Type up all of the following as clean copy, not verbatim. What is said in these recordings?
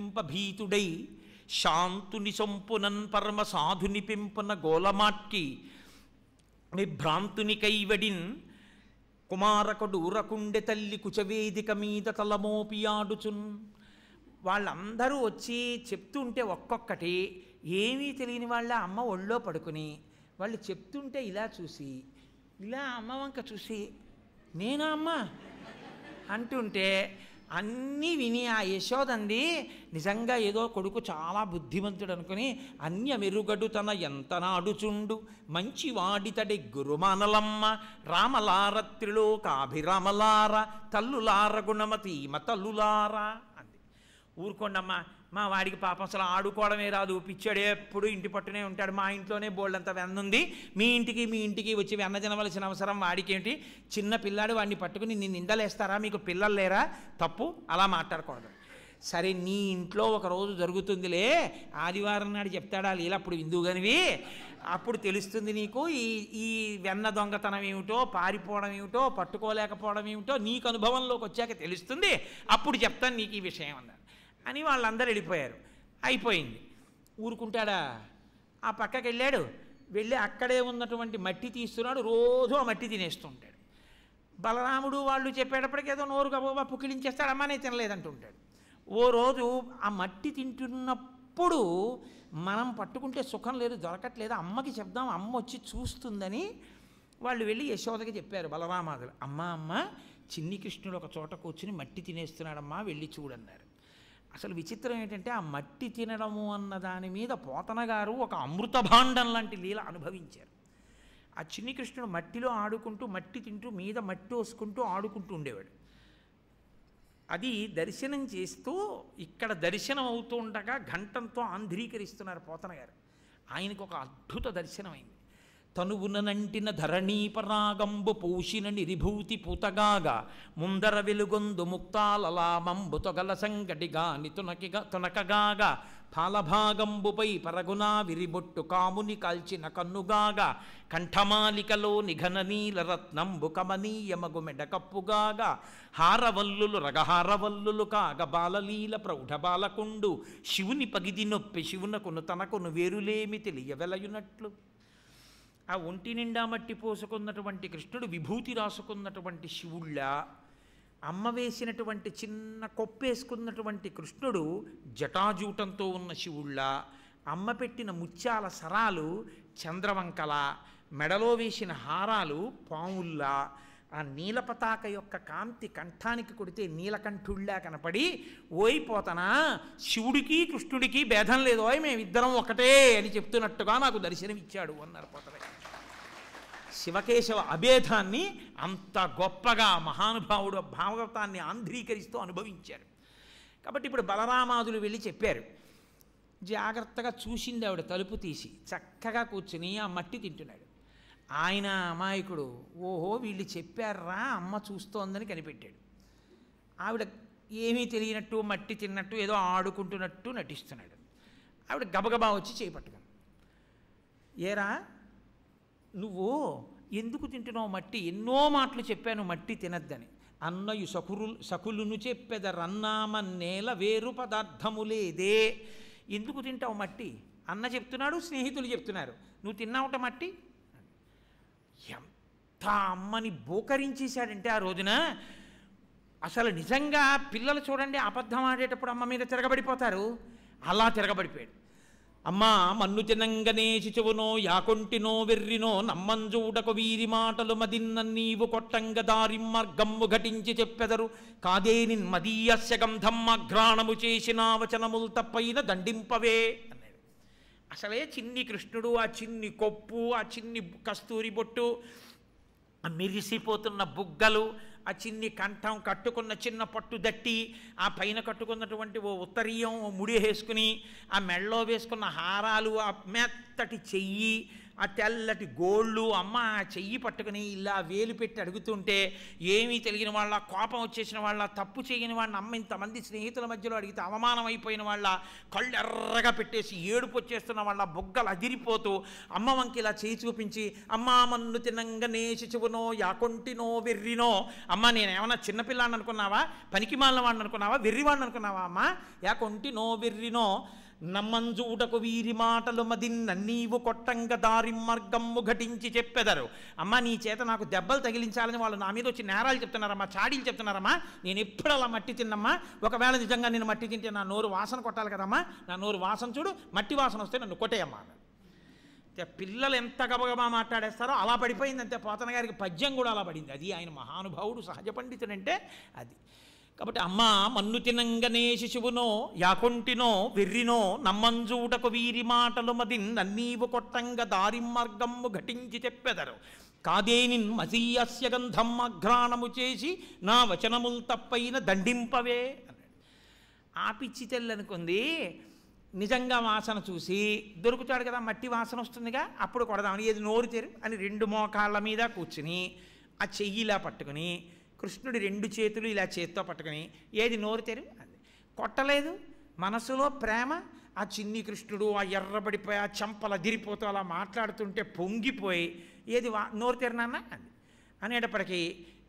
భీతుడై శాంతుని సొంపునన్ పరమ సాధుని పెంపున గోలమాట్కి విభ్రాంతుని కైవడిన్ కుమారకుడు ఉరకుండె తల్లి కుచవేదిక మీద తలమోపియాడుచున్. వాళ్ళందరూ వచ్చి చెప్తుంటే ఒక్కొక్కటి ఏమీ తెలియని వాళ్ళ అమ్మ ఒళ్ళో పడుకుని వాళ్ళు చెప్తుంటే ఇలా చూసి ఇలా అమ్మ వంక చూసి నేనా అమ్మ అంటుంటే అన్నీ విని ఆ యశోదంది నిజంగా ఏదో కొడుకు చాలా బుద్ధిమంతుడు అనుకుని అన్యమెరుగడు తన ఎంత నాడుచుండు మంచివాడితడి గురుమానలమ్మ రామలార త్రిలోకాభిరామలార తల్లులార గుణమతీమ తల్లులారా అంది. ఊరుకోండమ్మా, మా వాడికి పాపం అసలు ఆడుకోవడమే రాదు, పిచ్చాడు, ఎప్పుడు ఇంటి పట్టునే ఉంటాడు, మా ఇంట్లోనే బోల్డంత వెన్న ఉంది, మీ ఇంటికి వచ్చి వెన్న తినవలసిన అవసరం వాడికేంటి, చిన్న పిల్లాడు వాడిని పట్టుకుని నిన్ను నిందలేస్తారా, మీకు పిల్లలు లేరా, తప్పు, అలా మాట్లాడకూడదు. సరే నీ ఇంట్లో ఒక రోజు జరుగుతుందిలే, ఆదివారం నాడు చెప్తాడా లీల, అప్పుడు విందువుగనివి, అప్పుడు తెలుస్తుంది నీకు ఈ వెన్న దొంగతనం ఏమిటో, పారిపోవడం ఏమిటో, పట్టుకోలేకపోవడం ఏమిటో నీకు అనుభవంలోకి వచ్చాక తెలుస్తుంది, అప్పుడు చెప్తాను నీకు ఈ విషయం అన్నాడు అని వాళ్ళందరూ వెళ్ళిపోయారు. అయిపోయింది. ఊరుకుంటాడా, ఆ పక్కకి వెళ్ళాడు, వెళ్ళి అక్కడే ఉన్నటువంటి మట్టి తీస్తున్నాడు, రోజు ఆ మట్టి తినేస్తుంటాడు. బలరాముడు వాళ్ళు చెప్పేటప్పటికి ఏదో నోరు గబోబా పుకిలించేస్తాడు, అమ్మనే తినలేదంటుంటాడు. ఓ రోజు ఆ మట్టి తింటున్నప్పుడు మనం పట్టుకుంటే సుఖం లేదు, దొరకట్లేదు, అమ్మకి చెప్దాం, అమ్మ వచ్చి చూస్తుందని వాళ్ళు వెళ్ళి యశోదకి చెప్పారు బలరామాదులు. అమ్మ చిన్ని కృష్ణుడు ఒక చోట కూర్చుని మట్టి తినేస్తున్నాడమ్మా, వెళ్ళి చూడన్నారు. అసలు విచిత్రం ఏంటంటే ఆ మట్టి తినడము అన్న దాని మీద పోతన గారు ఒక అమృత భాండం లాంటి లీల అనుభవించారు. ఆ చిన్ని కృష్ణుడు మట్టిలో ఆడుకుంటూ మట్టి తింటూ మీద మట్టి వేసుకుంటూ ఆడుకుంటూ ఉండేవాడు. అది దర్శనం చేస్తూ ఇక్కడ దర్శనం అవుతూ ఉండగా ఘంటంతో ఆంధ్రీకరిస్తున్నారు పోతన గారు. ఆయనకు ఒక అద్భుత దర్శనమైంది. తనువునంటిన ధరణీపరాగంబు పూషిన నిరిభూతి పూతగాగా ముందర వెలుగొందు ముక్తాలలామంబు తొగల సంగటిగాని తునకగాగా ఫాలభాగంబుపై పరగునా విరిబొట్టు కాముని కాల్చిన కన్నుగాగా కంఠమాలికలో నిఘన నీలరత్నంబు కమనీయమగు మెడకప్పుగాగా హారవల్లులు రగహారవల్లులు కాగ బాలలీల ప్రౌఢ బాలకుండు శివుని పగిది నొప్పి శివునకును తనకును వేరులేమి తెలియవెలయునట్లు. ఆ ఒంటి నిండా మట్టి పోసుకున్నటువంటి కృష్ణుడు విభూతి రాసుకున్నటువంటి శివుళ్ళ, అమ్మ వేసినటువంటి చిన్న కొప్పేసుకున్నటువంటి కృష్ణుడు జటాజూటంతో ఉన్న శివుళ్ళ, అమ్మ పెట్టిన ముత్యాల సరాలు చంద్రవంకల, మెడలో వేసిన హారాలు పావుల్లా, ఆ నీలపతాక యొక్క కాంతి కంఠానికి కొడితే నీలకంఠుళ్ళా కనపడి ఓయిపోతనా శివుడికి కృష్ణుడికి భేదం లేదు, మేమిద్దరం ఒకటే అని చెప్తున్నట్టుగా నాకు దర్శనమిచ్చాడు అన్నారు పోతన. శివకేశవ అభేదాన్ని అంత గొప్పగా మహానుభావుడు భాగవతాన్ని ఆంధ్రీకరిస్తూ అనుభవించారు. కాబట్టి ఇప్పుడు బలరామాదులు వెళ్ళి చెప్పారు. జాగ్రత్తగా చూసింది ఆవిడ, తలుపు తీసి చక్కగా కూర్చుని ఆ మట్టి తింటున్నాడు. ఆయన అమాయకుడు ఓహో వీళ్ళు చెప్పారా అమ్మ చూస్తోందని కనిపెట్టాడు. ఆవిడ ఏమీ తెలియనట్టు మట్టి తిన్నట్టు ఏదో ఆడుకుంటున్నట్టు నటిస్తున్నాడు. ఆవిడ గబగబా వచ్చి చేపట్టుకుంది. ఏరా నువ్వు ఎందుకు తింటున్నావు మట్టి, ఎన్నో మాటలు చెప్పాను మట్టి తినద్దని, అన్నయు సకులును చెప్పెదరన్నామన్నేల వేరు పదార్థము లేదే, ఎందుకు తింటావు మట్టి, అన్న చెప్తున్నాడు, స్నేహితులు చెప్తున్నారు, నువ్వు తిన్నావుట మట్టి. ఎంత అమ్మని బోకరించేశాడంటే ఆ రోజున అసలు నిజంగా పిల్లలు చూడండి అబద్ధం ఆడేటప్పుడు అమ్మ మీద తిరగబడిపోతారు, అలా తిరగబడిపోయాడు. అమ్మా మన్ను తినంగనే శిశువునో యాకొంటినో వెర్రినో నమ్మంజూడకు వీరి మాటలు మదిన్న నీవు కొట్టంగ దారి మార్గమ్ము ఘటించి చెప్పెదరు కాదేని మదీయస్య గంధం అఘ్రాణము చేసిన వచనములు తప్పైన దండింపవే అన్నాడు. అసలే చిన్ని కృష్ణుడు, ఆ చిన్ని కొప్పు, ఆ చిన్ని కస్తూరి బొట్టు, ఆ మెరిసిపోతున్న బుగ్గలు, ఆ చిన్ని కంఠం, కట్టుకున్న చిన్న పట్టు దట్టి, ఆ పైన కట్టుకున్నటువంటి ఓ ఉత్తరీయం, ఓ ముడి వేసుకుని, ఆ మెళ్ళో వేసుకున్న హారాలు, ఆ మెత్తటి చెయ్యి, ఆ తెల్లటి గోళ్ళు అమ్మ చెయ్యి పట్టుకుని ఇలా వేలు పెట్టి అడుగుతుంటే ఏమీ తెలియని వాళ్ళ, కోపం వచ్చేసిన వాళ్ళ, తప్పు చేయని వాళ్ళని అమ్మ ఇంతమంది స్నేహితుల మధ్యలో అడిగితే అవమానం అయిపోయిన వాళ్ళ, కళ్ళు ఎర్రగా పెట్టేసి ఏడుపు వచ్చేస్తున్న వాళ్ళ, బొగ్గలు అదిరిపోతూ అమ్మ వంకి ఇలా చేయి చూపించి, అమ్మా మన్ను తినంగనే శిశువునో యాకొంటినో వెర్రినో, అమ్మ నేనేమన్నా చిన్నపిల్లాన్ని అనుకున్నావా, పనికి మాలిన వాడిని అనుకున్నావా, వెర్రివాడిని అనుకున్నావా అమ్మ, యాకొంటినో వెర్రినో నమ్మంజూటకు వీరి మాటలు మదిన్న నీవు కొట్టంగ దారి మార్గమ్ము ఘటించి చెప్పెదరు. అమ్మ నీ చేత నాకు దెబ్బలు తగిలించాలని వాళ్ళు నా మీద వచ్చి నేరాలు చెప్తున్నారమ్మా, చాడీలు చెప్తున్నారమ్మా, నేను ఎప్పుడు అలా మట్టి తిన్నమ్మా, ఒకవేళ నిజంగా నేను మట్టి తింటే నా నోరు వాసన కొట్టాలి కదమ్మా, నా నోరు వాసన చూడు, మట్టి వాసన వస్తే నన్ను కొట్టేయమ్మా. పిల్లలు ఎంత గబగబా మాట్లాడేస్తారో అలా పడిపోయింది అంతే. పోతన గారికి పద్యం కూడా అలా పడింది. అది ఆయన మహానుభావుడు, సహజ పండితుడంటే అది. కాబట్టి అమ్మ మన్ను తినంగనే శిశువునో యాకొంటినో వెర్రినో నమ్మంజూటకు వీరి మాటలు మదిన్ నన్నీవు కొట్టంగ దారి మార్గమ్ము ఘటించి చెప్పెదరు. కాదేనిన్ మసీయస్య గంధం అఘ్రాణము చేసి నా వచనముల్ తప్పైన దండింపవే అన్నాడు. ఆ పిచ్చి తెల్లనుకుంది నిజంగా వాసన చూసి దొరుకుతాడు కదా, మట్టి వాసన వస్తుందిగా, అప్పుడు కొడదామని ఏది నోరు తెరు అని 2 మోకాళ్ళ మీద కూర్చుని ఆ చెయ్యిలా పట్టుకుని కృష్ణుడి 2 చేతులు ఇలా చేత్తో పట్టుకుని ఏది నోరు తెరు అంది. కొట్టలేదు, మనసులో ప్రేమ. ఆ చిన్ని కృష్ణుడు ఆ ఎర్రబడిపోయి ఆ చంపల దిరిపోతూ అలా మాట్లాడుతుంటే పొంగిపోయి ఏది నోరు తెరినాన్న అంది. అనేటప్పటికీ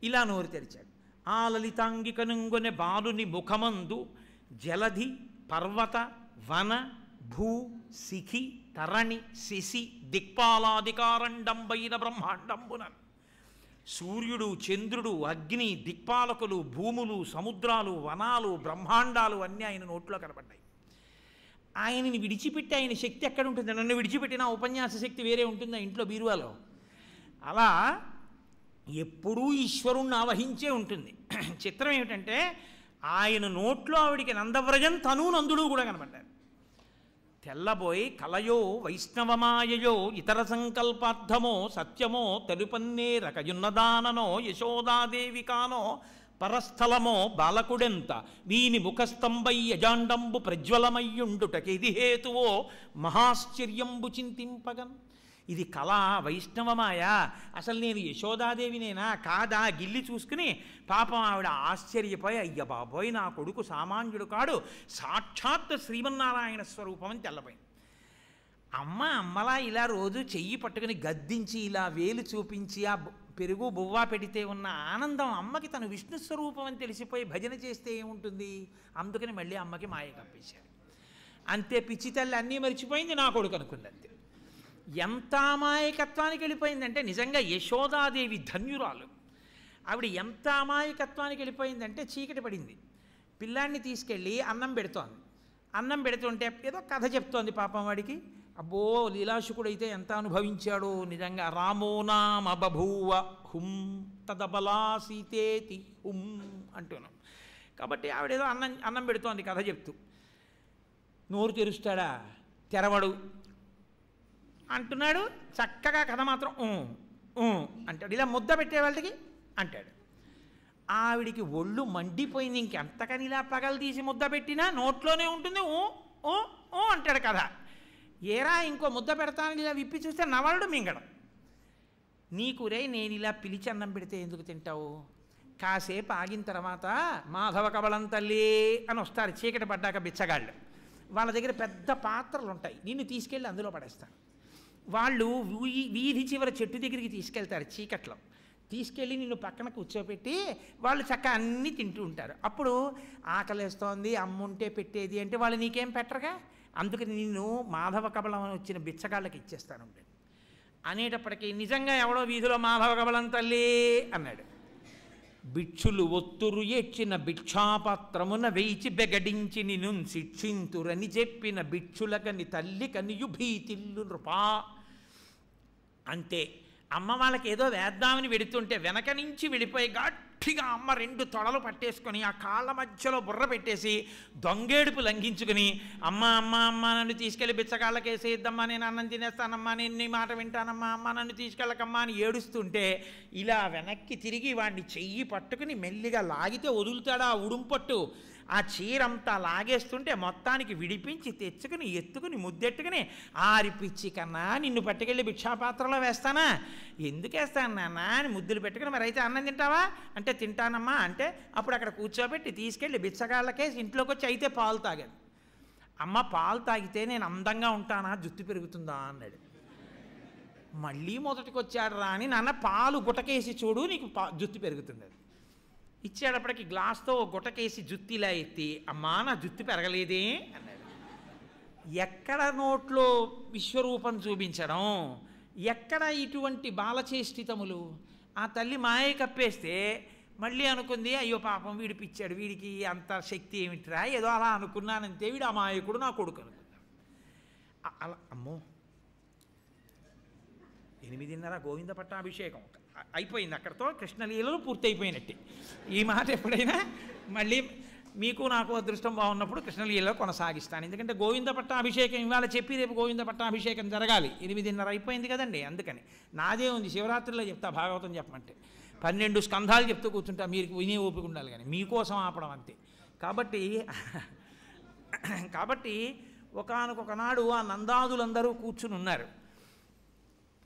ఇలా నోరు తెరిచాడు. ఆ లలితాంగికనుంగొనె బాలుని ముఖమందు జలధి పర్వత వన భూ శిఖి తరణి శిశి దిక్పాలాధికారండంబైన బ్రహ్మాండంబున సూర్యుడు చంద్రుడు అగ్ని దిక్పాలకులు భూములు సముద్రాలు వనాలు బ్రహ్మాండాలు అన్నీ ఆయన నోట్లో కనబడ్డాయి. ఆయనని విడిచిపెట్టి ఆయన శక్తి ఎక్కడ ఉంటుంది? నన్ను విడిచిపెట్టిన ఉపన్యాస శక్తి వేరే ఉంటుందా ఇంట్లో బీరువాలో? అలా ఎప్పుడూ ఈశ్వరుణ్ణి ఆవహించే ఉంటుంది. చిత్రం ఏమిటంటే ఆయన నోట్లో ఆవిడికి నందవ్రజం తను నందుడు కూడా కనబడ్డారు. తెల్లబోయి కలయో వైష్ణవమాయయో ఇతర సంకల్పార్థమో సత్యమో తెలుపన్నే రకయున్నదాననో యశోదాదేవి కానో పరస్థలమో బాలకుడెంత వీని ముఖస్తంభై యజాండంబు ప్రజ్వలమయ్యుండుటకిది హేతువో మహాశ్చర్యంబు చింతింపగన్. ఇది కళ వైష్ణవమాయ, అసలు నేను యశోదాదేవినేనా కాదా గిల్లి చూసుకుని పాపం ఆవిడ ఆశ్చర్యపోయి అయ్య బాబోయ్ నా కొడుకు సామాన్యుడు కాడు, సాక్షాత్ శ్రీమన్నారాయణ స్వరూపం అని తెల్లపోయింది. అమ్మలా ఇలా రోజు చెయ్యి పట్టుకుని గద్దించి ఇలా వేలు చూపించి ఆ పెరుగు బువ్వా పెడితే ఉన్న ఆనందం అమ్మకి తను విష్ణు స్వరూపం అని తెలిసిపోయి భజన చేస్తే ఏముంటుంది? అందుకని మళ్ళీ అమ్మకి మాయ కప్పేశాడు. అంతే, పిచ్చి తల్లి అన్నీ మర్చిపోయింది, నా కొడుకు అనుకుంది అంతే. ఎంత అమాయకత్వానికి వెళ్ళిపోయిందంటే నిజంగా యశోదాదేవి ధన్యురాలు. ఆవిడ ఎంత అమాయకత్వానికి వెళ్ళిపోయిందంటే చీకటి పడింది, పిల్లాన్ని తీసుకెళ్ళి అన్నం పెడుతోంది. అన్నం పెడుతుంటే ఏదో కథ చెప్తోంది పాపం వాడికి. అబ్బో లీలాశుకుడైతే ఎంత అనుభవించాడో నిజంగా. రామో నామ బభూవ హుం తదబలా సీతేతి హుం అంటున్నాం. కాబట్టి ఆవిడేదో అన్నం పెడుతోంది కథ చెప్తూ. నోరు తెరుస్తాడా? తెరవడు అంటున్నాడు. చక్కగా కథ మాత్రం అంటాడు. ఇలా ముద్ద పెట్టే వాళ్ళకి అంటాడు. ఆవిడికి ఒళ్ళు మండిపోయింది. ఇంకెంతకని ఇలా పగలు తీసి ముద్ద పెట్టినా నోట్లోనే ఉంటుంది. ఓ అంటాడు కథ. ఏరా ఇంకో ముద్ద పెడతానని ఇలా విప్పి చూస్తే నవలడు మింగడం. నీకురే నేను ఇలా పిలిచి అన్నం పెడితే ఎందుకు తింటావు? కాసేపు ఆగిన తర్వాత మాధవ కబళం తల్లి అని వస్తారు చీకటి పడ్డాక బిచ్చగాళ్ళు. వాళ్ళ దగ్గర పెద్ద పాత్రలు ఉంటాయి, నిన్ను తీసుకెళ్ళి అందులో పడేస్తారు. వాళ్ళు వీధి చివర చెట్టు దగ్గరికి తీసుకెళ్తారు చీకట్లో. తీసుకెళ్ళి నిన్ను పక్కన కూర్చోపెట్టి వాళ్ళు చక్కగా అన్నీ తింటూ ఉంటారు. అప్పుడు ఆకలేస్తోంది అమ్ముంటే పెట్టేది అంటే వాళ్ళు నీకేం పెట్టరుగా. అందుకని నిన్ను మాధవ కబళం అని వచ్చిన బిచ్చగాళ్ళకి ఇచ్చేస్తాను అనేటప్పటికీ నిజంగా ఎవడో వీధిలో మాధవ కబళం తల్లి అన్నాడు. బిక్షులు ఒత్తురు ఏడ్చిన భిక్షాపాత్రమున వేయిచి బెగడించి నిన్ను శిక్షింతురని చెప్పిన బిక్షులకని తల్లి కనియు భీతిల్లు నృపా. అంతే, అమ్మ వాళ్ళకి ఏదో వేద్దామని వెడుతుంటే వెనక నుంచి వెళ్ళిపోయి గట్టిగా అమ్మ 2 తొడలు పట్టేసుకొని ఆ కాళ్ళ మధ్యలో బుర్ర పెట్టేసి దొంగేడుపు లంఘించుకుని అమ్మ నన్ను తీసుకెళ్ళి బిచ్చకాళ్ళకేసేద్దామా, నేను అన్నం తినేస్తానమ్మా, నేను నీ మాట వింటానమ్మా, అమ్మ నన్ను తీసుకెళ్ళకమ్మా అని ఏడుస్తుంటే ఇలా వెనక్కి తిరిగి వాడిని చెయ్యి పట్టుకుని మెల్లిగా లాగితే వదులుతాడా ఉడుంపట్టు. ఆ చీరంతా లాగేస్తుంటే మొత్తానికి విడిపించి తెచ్చుకుని ఎత్తుకుని ముద్దెట్టుకుని ఆరిపిచ్చి కన్నా నిన్ను పట్టుకెళ్ళి భిక్షాపాత్రలో వేస్తానా, ఎందుకు వేస్తాను నాన్న అని ముద్దులు పెట్టుకుని, మరి అయితే అన్నం తింటావా అంటే తింటానమ్మా అంటే అప్పుడు అక్కడ కూర్చోబెట్టి తీసుకెళ్ళి బిచ్చగాళ్ళకేసి ఇంట్లోకి వచ్చి అయితే పాలు తాగాడు. అమ్మ పాలు తాగితే నేను అందంగా ఉంటానా, జుట్టు పెరుగుతుందా అన్నాడు. మళ్ళీ మొదటికి వచ్చాడు రా అని, నాన్న పాలు గుటకేసి చూడు నీకు జుట్టు పెరుగుతుంది. అది ఇచ్చేటప్పటికి గ్లాస్తో గుటకేసి జుట్టు ఇలా ఎత్తి, అమ్మా నా జుట్టు పెరగలేదే అన్నాడు. ఎక్కడ నోట్లో విశ్వరూపం చూపించడం, ఎక్కడ ఇటువంటి బాలచేష్టితములు. ఆ తల్లి మాయ కప్పేస్తే మళ్ళీ అనుకుంది, అయ్యో పాపం వీడి పిచ్చాడు, వీడికి అంత శక్తి ఏమిట్రా, ఏదో అలా అనుకున్నానంతే, వీడు అమాయకుడు నా కొడుకు అనుకున్నాను. అలా అమ్మో 8:30 గోవింద పట్టాభిషేకం అయిపోయింది, అక్కడితో కృష్ణలీలలు పూర్తయిపోయినట్టే. ఈ మాట ఎప్పుడైనా మళ్ళీ మీకు నాకు అదృష్టం బాగున్నప్పుడు కృష్ణలీలలో కొనసాగిస్తాను. ఎందుకంటే గోవింద పట్టాభిషేకం ఇవాళ చెప్పి రేపు గోవింద పట్టాభిషేకం జరగాలి. 8:30 అయిపోయింది కదండి, అందుకని నాదే ఉంది. శివరాత్రిలో చెప్తా భాగవతం చెప్పమంటే 12 స్కంధాలు చెప్తూ కూర్చుంటా, మీరు వినే ఓపిక ఉండాలి, కానీ మీకోసం ఆపడం అంతే. కాబట్టి ఒకానొకనాడు ఆ నందాదులందరూ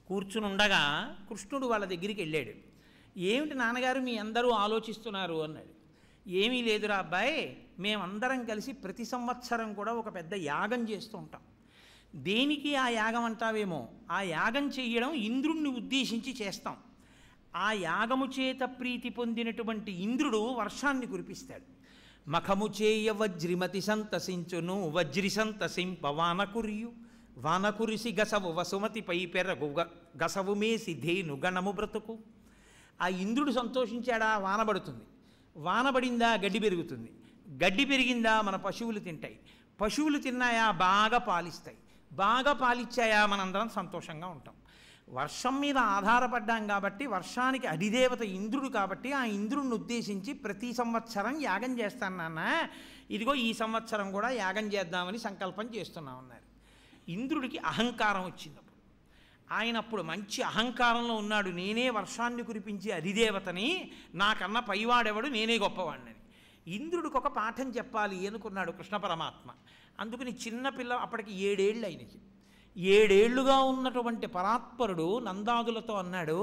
కూర్చుని ఉండగా కృష్ణుడు వాళ్ళ దగ్గరికి వెళ్ళాడు. ఏమిటి నాన్నగారు మీ అందరూ ఆలోచిస్తున్నారు అన్నాడు. ఏమీ లేదురా అబ్బాయి, మేమందరం కలిసి ప్రతి సంవత్సరం కూడా ఒక పెద్ద యాగం చేస్తూ ఉంటాం. దేనికి ఆ యాగం అంటావేమో, ఆ యాగం చెయ్యడం ఇంద్రుణ్ణి ఉద్దేశించి చేస్తాం. ఆ యాగము చేత ప్రీతి పొందినటువంటి ఇంద్రుడు వర్షాన్ని కురిపిస్తాడు. మఖము చేయ వజ్రిమతి సంతసించును వజ్రి సంతసింప వానకురియు వానకురిసి గసవు వసుమతిపై పెరగు గసవు మేసి ధేను గణము బ్రతుకు. ఆ ఇంద్రుడు సంతోషించాడా, వానబడుతుంది. వానబడిందా గడ్డి పెరుగుతుంది. గడ్డి పెరిగిందా మన పశువులు తింటాయి. పశువులు తిన్నాయా బాగా పాలిస్తాయి. బాగా పాలిచ్చాయా మనందరం సంతోషంగా ఉంటాం. వర్షం మీద ఆధారపడ్డాం కాబట్టి, వర్షానికి అధిదేవత ఇంద్రుడు కాబట్టి ఆ ఇంద్రుడిని ఉద్దేశించి ప్రతి సంవత్సరం యాగం చేస్తాను నాన్న, ఇదిగో ఈ సంవత్సరం కూడా యాగం చేద్దామని సంకల్పం చేస్తున్నాం అన్నారు. ఇంద్రుడికి అహంకారం వచ్చినప్పుడు, ఆయన అప్పుడు మంచి అహంకారంలో ఉన్నాడు. నేనే వర్షాన్ని కురిపించే అధిదేవతని, నాకన్నా పైవాడెవడు, నేనే గొప్పవాడిని. ఇంద్రుడికి ఒక పాఠం చెప్పాలి అనుకున్నాడు కృష్ణ పరమాత్మ. అందుకని చిన్నపిల్ల అప్పటికి 7 ఏళ్ళు అయినది. 7 ఏళ్లుగా ఉన్నటువంటి పరాత్పరుడు నందాదులతో అన్నాడు,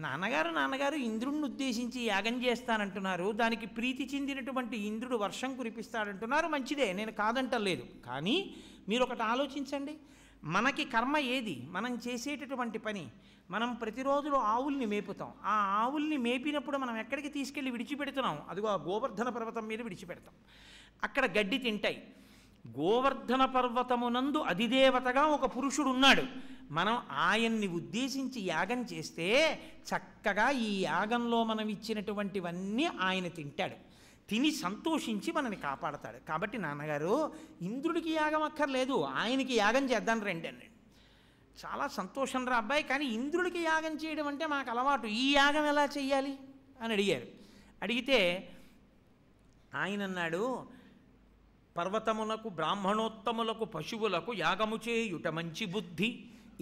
నాన్నగారు ఇంద్రుడిని ఉద్దేశించి యాగం చేస్తానంటున్నారు, దానికి ప్రీతి చెందినటువంటి ఇంద్రుడు వర్షం కురిపిస్తాడంటున్నారు, మంచిదే, నేను కాదంటలేదు. కానీ మీరు ఒకటి ఆలోచించండి, మనకి కర్మ ఏది, మనం చేసేటటువంటి పని. మనం ప్రతిరోజు ఆవుల్ని మేపుతాం. ఆ ఆవుల్ని మేపినప్పుడు మనం ఎక్కడికి తీసుకెళ్ళి విడిచిపెడుతున్నాం, అదిగో ఆ గోవర్ధన పర్వతం మీద విడిచిపెడతాం. అక్కడ గడ్డి తింటాయి. గోవర్ధన పర్వతమునందు అధిదేవతగా ఒక పురుషుడు ఉన్నాడు. మనం ఆయన్ని ఉద్దేశించి యాగం చేస్తే చక్కగా ఈ యాగంలో మనం ఇచ్చినటువంటివన్నీ ఆయన తింటాడు. తిని సంతోషించి మనని కాపాడతాడు. కాబట్టి నాన్నగారు ఇంద్రుడికి యాగం అక్కర్లేదు, ఆయనకి యాగం చేద్దాం రండి అన్నాడు. చాలా సంతోషం రా అబ్బాయి, కానీ ఇంద్రుడికి యాగం చేయడం అంటే మాకు అలవాటు, ఈ యాగం ఎలా చెయ్యాలి అని అడిగారు. అడిగితే ఆయన అన్నాడు, పర్వతములకు బ్రాహ్మణోత్తములకు పశువులకు యాగము చేయుట మంచి బుద్ధి,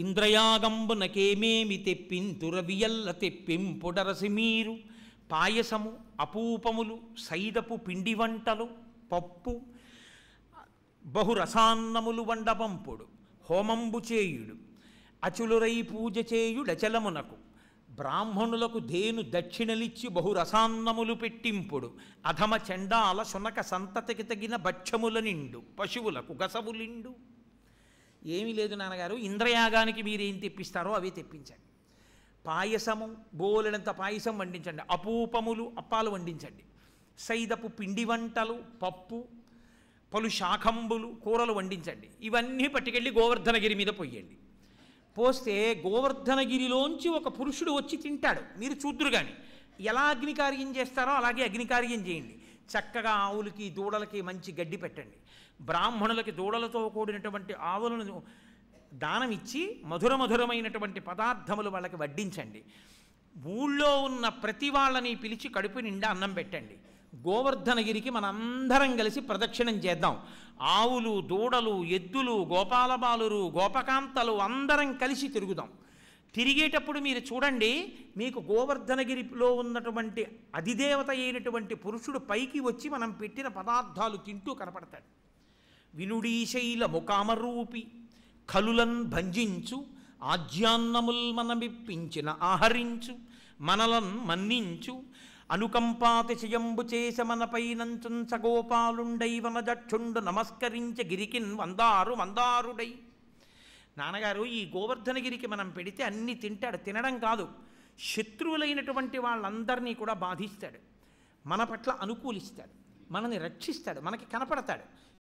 ఇంద్రయాగంబునకేమేమి తెప్పింతురవియల్ల తెప్పింపుడరసి మీరు, పాయసము అపూపములు సైదపు పిండి వంటలు పప్పు బహురసాన్నములు వండపంపుడు హోమంబు చేయుడు అచులురై పూజ చేయుడచలమునకు, బ్రాహ్మణులకు ధేను దక్షిణలిచ్చి బహురసాన్నములు పెట్టింపుడు, అధమ చండాల శునక సంతతికి తగిన భక్ష్యముల నిండు పశువులకు గసవులిండు. ఏమీ లేదు నాన్నగారు, ఇంద్రయాగానికి మీరేం తెప్పిస్తారో అవి తెప్పించండి. పాయసము బోలెడంత పాయసం వండించండి, అపూపములు అప్పాలు వండించండి, సైదపు పిండి వంటలు పప్పు పలు శాఖంబులు కూరలు వండించండి. ఇవన్నీ పట్టుకెళ్ళి గోవర్ధనగిరి మీద పొయ్యండి. పోస్తే గోవర్ధనగిరిలోంచి ఒక పురుషుడు వచ్చి తింటాడు, మీరు చూద్దురు. కానీ ఎలా అగ్నికార్యం చేస్తారో అలాగే అగ్నికార్యం చేయండి. చక్కగా ఆవులకి దూడలకి మంచి గడ్డి పెట్టండి. బ్రాహ్మణులకి దూడలతో కూడినటువంటి ఆవులను దానం ఇచ్చి మధురమైనటువంటి పదార్థములు వాళ్ళకి వడ్డించండి. ఊళ్ళో ఉన్న ప్రతి వాళ్ళని పిలిచి కడుపు నిండా అన్నం పెట్టండి. గోవర్ధనగిరికి మనందరం కలిసి ప్రదక్షిణం చేద్దాం. ఆవులు దూడలు ఎద్దులు గోపాలబాలురు గోపకాంతలు అందరం కలిసి తిరుగుదాం. తిరిగేటప్పుడు మీరు చూడండి, మీకు గోవర్ధనగిరిలో ఉన్నటువంటి అధిదేవత అయినటువంటి పురుషుడు పైకి వచ్చి మనం పెట్టిన పదార్థాలు తింటూ కనపడతాడు. వినుడీశైల ముకామరూపి కలులన్ భంజించు ఆజ్యాన్నముల్ మనమిప్పించిన ఆహరించు మనలన్ మన్నించు అనుకంపాతిశయంబు చేస మనపైనంచున్ సగోపాలుండై వనజక్షుండు నమస్కరించ గిరికిన్ వందారు వందారుడై. నాన్నగారు, ఈ గోవర్ధనగిరికి మనం పెడితే అన్నీ తింటాడు. తినడం కాదు, శత్రువులైనటువంటి వాళ్ళందరినీ కూడా బాధిస్తాడు, మన పట్ల అనుకూలిస్తాడు, మనని రక్షిస్తాడు, మనకి కనపడతాడు.